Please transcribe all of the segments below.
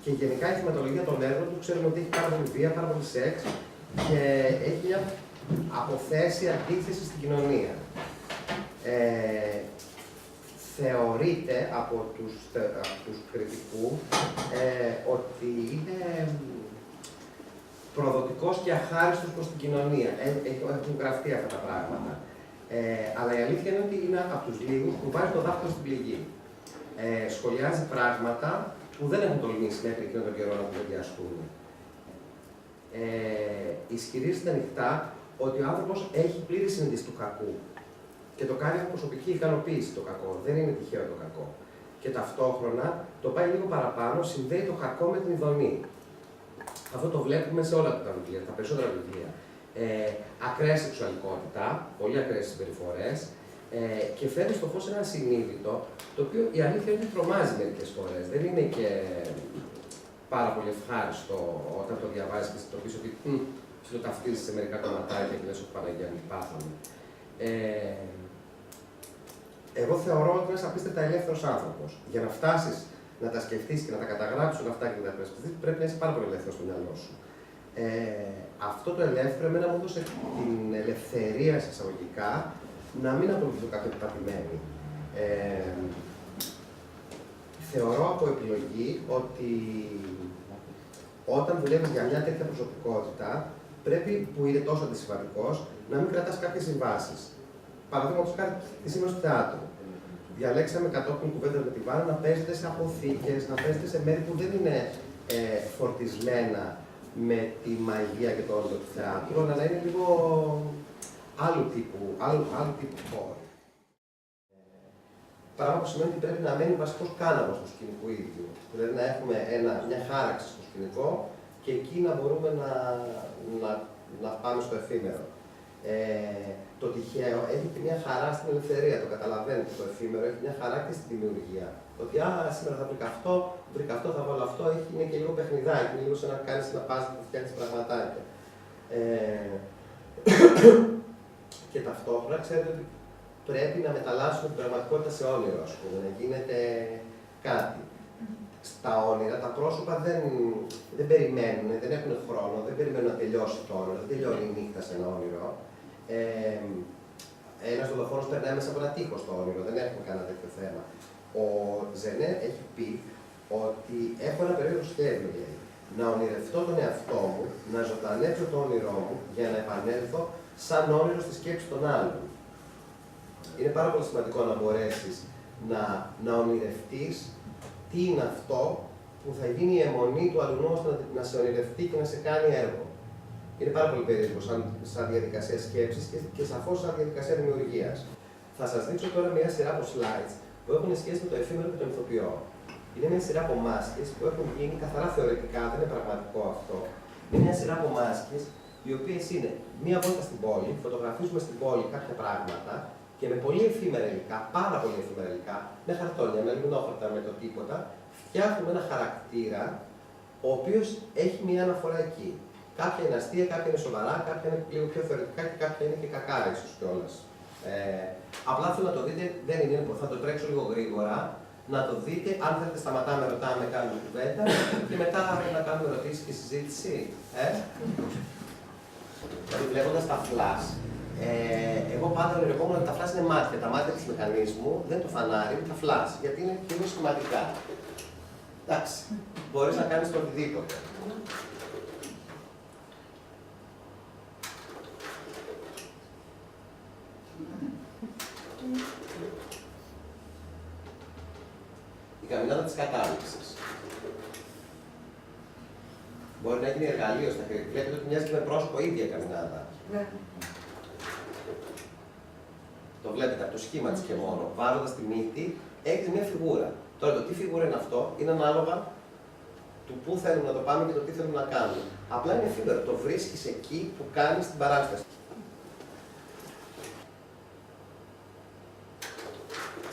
Και γενικά η θυματολογία των έργων του ξέρουμε ότι έχει πάρα πολύ βία, πάρα πολύ σεξ και έχει μια αποθέση αντίθεση στην κοινωνία. Θεωρείται από τους κριτικούς ότι είναι προδοτικός και αχάριστος προς την κοινωνία. Έχουν γραφτεί αυτά τα πράγματα. Αλλά η αλήθεια είναι ότι είναι από τους λίγους που βάζει το δάχτυλο στην πληγή. Σχολιάζει πράγματα που δεν έχουν τολμήσει μέχρι εκείνο τον καιρό να κουβεντιαστούν. Ισχυρίζεται ανοιχτά ότι ο άνθρωπος έχει πλήρη συνείδηση του κακού και το κάνει από προσωπική ικανοποίηση το κακό. Δεν είναι τυχαίο το κακό. Και ταυτόχρονα το πάει λίγο παραπάνω, συνδέει το κακό με την ειδονή. Αυτό το βλέπουμε σε όλα τα βιβλία, τα περισσότερα βιβλία. Ακραία σεξουαλικότητα, πολύ ακραίες συμπεριφορές και φέρνει στο φως ένα συνείδητο, το οποίο η αλήθεια είναι ότι τρομάζει μερικές φορές. Δεν είναι και πάρα πολύ ευχάριστο όταν το διαβάζεις και συνειδητοποιείς ότι το ταυτίζεις σε μερικά κομματάκια και λες ότι Παναγία μου πάθαμε. Εγώ θεωρώ ότι είσαι απίστευτα ελεύθερος άνθρωπος. Για να φτάσεις να τα σκεφτείς και να τα καταγράψεις όλα αυτά και να τα περισπιστείς, πρέπει να είσαι πάρα πολύ ελεύθερος στο μυαλό σου. Αυτό το ελεύθερο εμένα μου έδωσε την ελευθερία εισαγωγικά να μην ακολουθήσω κάποια επιταπημένη. Θεωρώ από επιλογή ότι όταν δουλεύεις για μια τέτοια προσωπικότητα, πρέπει, που είναι τόσο αντισυμβατικός, να μην κρατάς κάποιες συμβάσεις. Παραδείγματος χάρη τη σήμερα στο θέατρο. Διαλέξαμε κατόπιν κουβέντα με τη Βάνα να παίζετε σε αποθήκες, να παίζετε σε μέρη που δεν είναι φορτισμένα με τη μαγεία και το όντο του θεάτρου, αλλά να είναι λίγο άλλου τύπου χώρο. Πράγμα που σημαίνει ότι πρέπει να μένει βασικός κάναβος του σκηνικού ίδιου. Δηλαδή να έχουμε μια χάραξη στο σκηνικό και εκεί να μπορούμε να πάμε στο εφήμερο. Το τυχαίο έχει και μια χαρά στην ελευθερία, το καταλαβαίνετε. Το εφήμερο έχει μια χαρά και στην δημιουργία. Ότι σήμερα θα βρήκα αυτό, θα βάλω αυτό, είναι και λίγο παιχνιδάκι, είναι λίγο σαν να κάνεις ένα πάζλ που φτιάχνεις πραγματάκια. Και ταυτόχρονα ξέρετε ότι πρέπει να μεταλλάσσουμε την πραγματικότητα σε όνειρο, ας πούμε, να γίνεται κάτι. Στα όνειρα τα πρόσωπα δεν περιμένουν, δεν έχουν χρόνο, δεν περιμένουν να τελειώσει το όνειρο, δεν τελειώνει η νύχτα σε ένα όνειρο. Ένας δολοφόνος περνάει μέσα από ένα τείχος στο όνειρο, δεν έχουμε κανένα τέτοιο θέμα. Ο Ζενέ έχει πει ότι έχω ένα περίεργο σχέδιο, λέει. Να ονειρευτώ τον εαυτό μου, να ζωντανέψω το όνειρό μου για να επανέλθω σαν όνειρο στη σκέψη των άλλων. Είναι πάρα πολύ σημαντικό να μπορέσεις να ονειρευτείς τι είναι αυτό που θα γίνει η αιμονή του αλλού ώστε να σε ονειρευτεί και να σε κάνει έργο. Είναι πάρα πολύ περίεργο σαν διαδικασία σκέψης και σαφώς σαν διαδικασία δημιουργίας. Θα σας δείξω τώρα μια σειρά από slides που έχουν σχέση με το εφήμερο και τον ηθοποιό. Είναι μια σειρά από μάσκες που έχουν γίνει καθαρά θεωρητικά, δεν είναι πραγματικό αυτό. Είναι μια σειρά από μάσκες οι οποίες είναι μία βόλτα στην πόλη, φωτογραφίζουμε στην πόλη κάποια πράγματα και με πολύ εφήμερα υλικά, πάρα πολύ εφήμερα υλικά, με χαρτόνια, με λιμνόχαρτα, με το τίποτα, φτιάχνουμε ένα χαρακτήρα ο οποίος έχει μία αναφορά εκεί. Κάποια είναι αστεία, κάποια είναι σοβαρά, κάποια είναι λίγο πιο θεωρητικά και κάποια είναι και κακά, ίσως κιόλας. Απλά θέλω να το δείτε, δεν είναι, θα το τρέξω λίγο γρήγορα, να το δείτε. Αν θέλετε, σταματάμε, ρωτάμε, κάνουμε κουβέντα και μετά να κάνουμε ερωτήσεις και συζήτηση. Δηλαδή, βλέποντας τα flash, εγώ πάντα ονειρευόμουν ότι τα flash είναι μάτια. Τα μάτια του μηχανισμού δεν είναι το φανάρι, είναι τα flash, γιατί είναι πιο σημαντικά. Εντάξει, μπορείς να κάνεις το οτιδήποτε. Η καμινάδα της κατάληξης. Μπορεί να γίνει εργαλείο στα χέρια. Βλέπετε ότι μοιάζει και με πρόσωπο ίδια η καμινάδα. Ναι. Το βλέπετε από το σχήμα της και μόνο. Βάζοντας τη μύτη, έχετε μια φιγούρα. Τώρα το τι φιγούρα είναι αυτό είναι ανάλογα του πού θέλουμε να το πάμε και το τι θέλουμε να κάνουμε. Απλά είναι εφήμερο. Το βρίσκεις εκεί που κάνεις την παράσταση.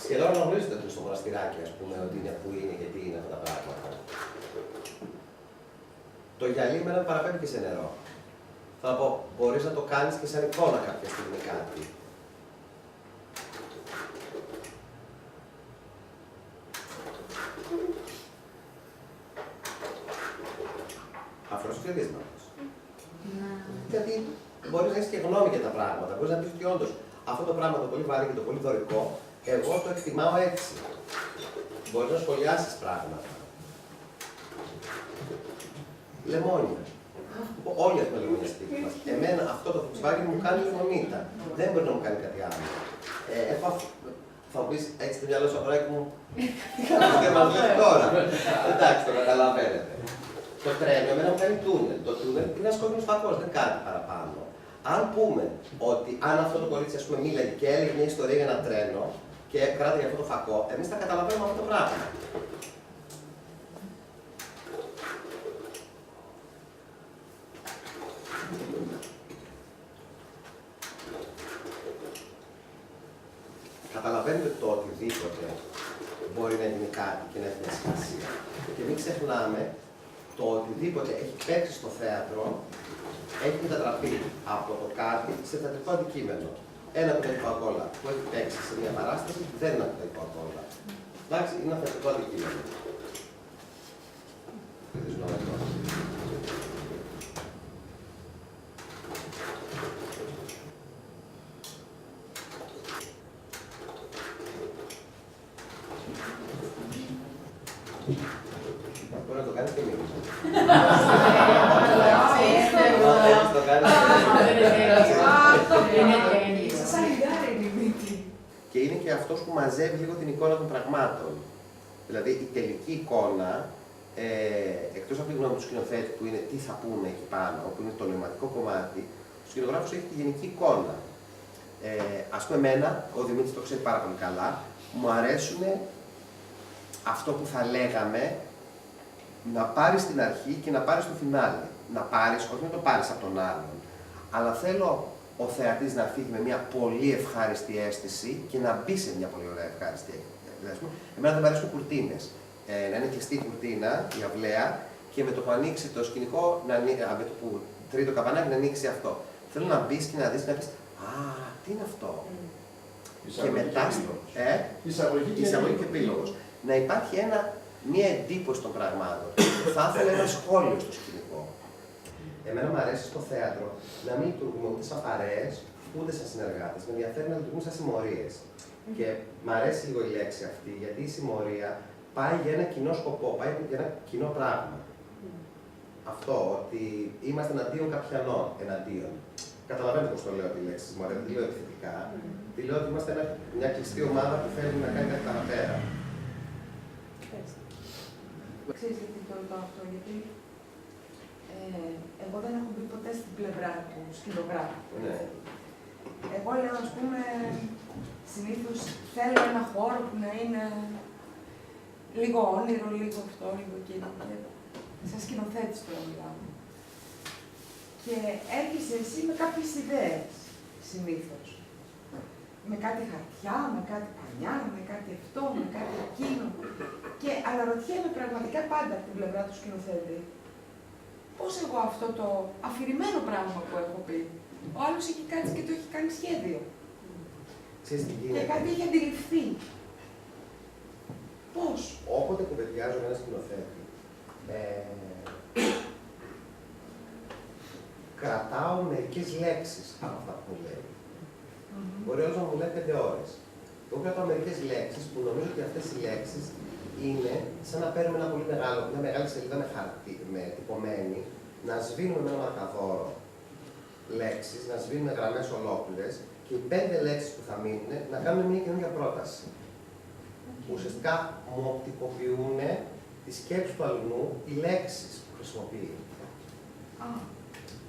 Σχεδόν γνωρίζετε το στο μοναστηράκι, ας πούμε, ότι είναι που είναι και τι είναι αυτά τα πράγματα. Το γυαλί με έναν παραπέμπει και σε νερό. Θα πω, μπορείς να το κάνεις και σαν εικόνα κάποια στιγμή κάτι. ψηφιρίσματος. Γιατί μπορεί να έχει και γνώμη για τα πράγματα. Μπορεί να πει ότι όντως αυτό το πράγμα το πολύ βαρύ και το πολύ δωρικό, εγώ το εκτιμάω έτσι. Μπορεί να σχολιάσει πράγματα. Λεμόνια. Όλοι έχουμε λεμόνια σπίτι μας. Εμένα αυτό το Volkswagen μου κάνει λεμονίτα. Δεν μπορεί να μου κάνει κάτι άλλο. Θα μου πεις έτσι το μυαλό σου, αγοράκι μου. Δεν μας λέει τώρα. Εντάξει, το καταλαβαίνετε. Το τρένο εμένα μου κάνει τούνελ. Το τούνελ είναι ένας κόκκινος φακός, δεν κάτι παραπάνω. Αν πούμε ότι αν αυτό το κορίτσι ας πούμε μίλαγε και έλεγε μια ιστορία για ένα τρένο και κράταγε αυτό το φακό, εμείς θα καταλαβαίνουμε αυτό το πράγμα. Καταλαβαίνετε το οτιδήποτε μπορεί να γίνει κάτι και να έχει μια σημασία. Και μην ξεχνάμε το οτιδήποτε έχει παίξει στο θέατρο έχει μετατραπεί από το κάτι σε θεατρικό αντικείμενο. Ένα κουτάκι Coca-Cola που έχει παίξει σε μια παράσταση δεν είναι ένα κουτάκι Coca-Cola. Εντάξει, είναι ένα θεατρικό αντικείμενο. Μπορεί να το κάνεις και εμείς. Και είναι και αυτός που μαζεύει λίγο την εικόνα των πραγμάτων. Δηλαδή η τελική εικόνα, εκτός από τη γνώμη του σκηνοθέτη που είναι τι θα πούμε εκεί πάνω, όπου είναι το νοηματικό κομμάτι, ο σκηνογράφος έχει τη γενική εικόνα. Ας πούμε εμένα, ο Δημήτρης το ξέρει πάρα πολύ καλά, μου αρέσουν αυτό που θα λέγαμε να πάρεις στην αρχή και να πάρεις στο φινάλε. Να πάρεις, όχι να το πάρεις από τον άλλον, αλλά θέλω ο θεατής να φύγει με μια πολύ ευχάριστη αίσθηση και να μπει σε μια πολύ ωραία ευχάριστη αίσθηση. Εμένα δεν μου αρέσουν κουρτίνες. Να είναι κλειστή η κουρτίνα, η αυλαία, και με το που ανοίξει το σκηνικό, με το που τρίει το καπανάκι να ανοίξει αυτό. Θέλω να μπει και να δεις, να πεις «Α, τι είναι αυτό». Και μετά, εισαγωγή και επίλογος. Να υπάρχει μια εντύπωση των πραγμάτων. Θα ήθελα ένα σχόλιο στο σκηνικό. Εμένα μου αρέσει στο θέατρο να μην λειτουργούμε ούτε σαν παρέες, ούτε σαν συνεργάτες. Με ενδιαφέρει να λειτουργούμε σαν συμμορίες. Και μου αρέσει λίγο η λέξη αυτή, γιατί η συμμορία πάει για ένα κοινό σκοπό, πάει για ένα κοινό πράγμα. Αυτό, ότι είμαστε εναντίον κάποιανών, εναντίον. Καταλαβαίνετε πώς το λέω τη λέξη συμμορία, δεν τη λέω επιθετικά. Τη λέω ότι είμαστε μια κλειστή ομάδα που θέλει να κάνει κάτι παραπέρα. Ξέρεις γιατί το είπα αυτό, γιατί εγώ δεν έχω μπει ποτέ στην πλευρά του σκηνογράφου. Ναι. Εγώ λέω, ας πούμε, συνήθως θέλω ένα χώρο που να είναι λίγο όνειρο, λίγο αυτό, λίγο εκείνο. Σαν σκηνοθέτης τώρα μιλάω. Και έρχεσαι εσύ με κάποιες ιδέες, συνήθως. Με κάτι χαρτιά, με κάτι πανιά, με κάτι αυτό, με κάτι εκείνο. Και αναρωτιέμαι πραγματικά πάντα από την πλευρά του σκηνοθέτη. Πώς εγώ αυτό το αφηρημένο πράγμα που έχω πει, ο άλλος έχει κάτσει και το έχει κάνει σχέδιο. Και κάτι έχει αντιληφθεί. Πώς. Όποτε κουβεντιάζω με ένα σκηνοθέτη, κρατάω μερικές λέξεις από αυτά που μου λέει. Μπορεί όλος να μου λέει 5 ώρες. Εγώ κρατάω μερικές λέξεις που νομίζω ότι αυτές οι λέξεις είναι σαν να παίρνουμε μια μεγάλη σελίδα με χαρτί, με τυπωμένη, να σβήνουμε με ένα μαρκαδόρο λέξεις, να σβήνουμε γραμμές ολόκληρες και οι 5 λέξεις που θα μείνουν να κάνουμε μια καινούργια πρόταση. Που ουσιαστικά μου οπτικοποιούν τη σκέψη του αλλού, οι λέξεις που χρησιμοποιεί.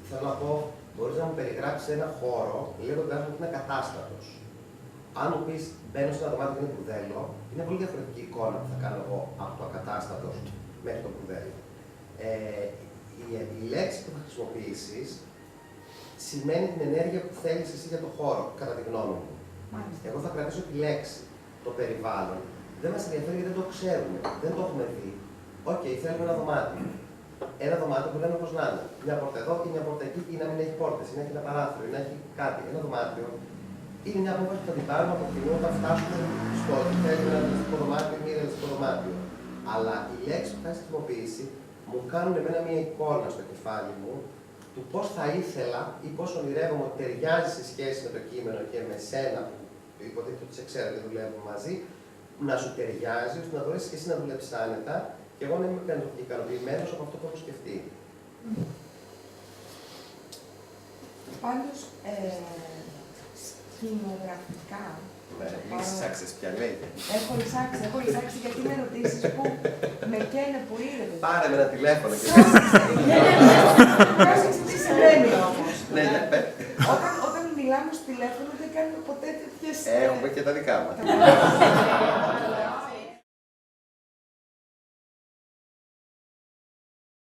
Θέλω να πω, μπορείς να μου περιγράψεις ένα χώρο λέγοντας ότι είναι ακατάστατος. Αν μου πεις μπαίνω σε ένα δωμάτιο και είναι μπουρδέλο, είναι πολύ διαφορετική εικόνα που θα κάνω εγώ από το ακατάστατος μέχρι το μπουρδέλο. Η λέξη που θα χρησιμοποιήσεις σημαίνει την ενέργεια που θέλεις εσύ για το χώρο, κατά τη γνώμη μου. Εγώ θα κρατήσω τη λέξη, το περιβάλλον. Δεν μας ενδιαφέρει γιατί δεν το ξέρουμε, δεν το έχουμε δει. Οκ, θέλουμε ένα δωμάτιο. Ένα δωμάτιο που λέμε πώς να είναι. Μια πόρτα εδώ ή μια πόρτα εκεί, ή να μην έχει πόρτες, ή να έχει ένα παράθυρο, ή να έχει κάτι. Ένα δωμάτιο είναι μια απόφαση που θα την πάρουμε από κοινού όταν φτάσουμε στο ότι θέλουμε ένα ρεαλιστικό δωμάτιο ή μη ρεαλιστικό δωμάτιο. Αλλά η λέξη που θα έχει χρησιμοποιήσει μου κάνουν εμένα μια εικόνα στο κεφάλι μου του πώς θα ήθελα ή πώς ονειρεύομαι ότι ταιριάζει σε σχέση με το κείμενο και με σένα που υποτίθεται ότι σε ξέρω και δουλεύουμε μαζί, να σου ταιριάζει, ώστε να μπορέσει και εσύ να δουλέψει άνετα και εγώ να είμαι ικανοποιημένος από αυτό που έχω σκεφτεί. Πάντως, σκηνογραφικά. Ναι, ψάξες πια, λέγεται. Έχω λυσάξει γιατί είναι ερωτήσεις που με καίνε πολύ ρε παιδί. Πάρε με ένα τηλέφωνο και Πρόσεξε τι συμβαίνει όμως. ναι, για πες. Όταν μιλάμε στο τηλέφωνο δεν κάνουμε ποτέ τέτοιες... Έχουμε και τα δικά μας.